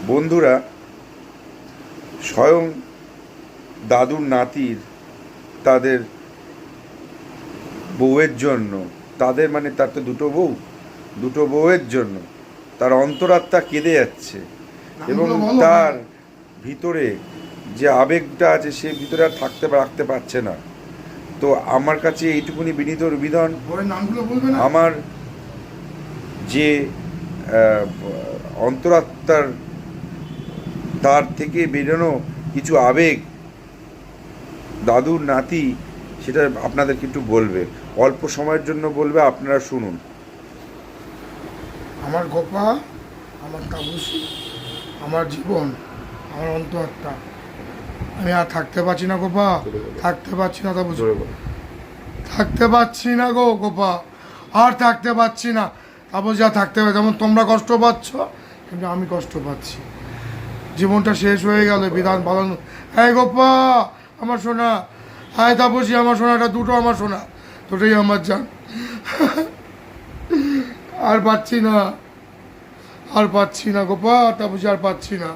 বন্ধুরা, স্বয়ং দাদুর নাতির তাদের বউয়ের জন্য, তাদের মানে তার তো দুটো বউয়ের জন্য তার অন্তরাত্মা কেঁদে যাচ্ছে এবং তার ভিতরে যে আবেগটা আছে সে ভিতরে আর রাখতে পারছে না। তো আমার কাছে এইটুকুনি বিনীত নিবেদন, আমার যে অন্তরাত্মার তার থেকে বেরোনো কিছু আবেগ দাদুর নাতি, সেটা আপনাদেরকে একটু বলবে, অল্প সময়ের জন্য বলবে, আপনারা শুনুন। আমার গোপা, আমার তাপসী, আমার জীবন, আমার অন্তরাত্মা, আমি আর থাকতে পারছি না গোপা, থাকতে পারছি না তাপসী, থাকতে পারছি না গো গোপা, আর থাকতে পারছি না তাপসী, আর থাকতে পারছি। যেমন তোমরা কষ্ট পাচ্ছ কিন্তু আমি কষ্ট পাচ্ছি, জীবনটা শেষ হয়ে গেল বিধান পালন। হ্যাঁ গোপা আমার সোনা, হ্যাঁ তাপসী আমার সোনাটা, দুটো আমার সোনা, দুটোই আমার জান। আর পাচ্ছি না গোপা, তাপসী আর পাচ্ছি না।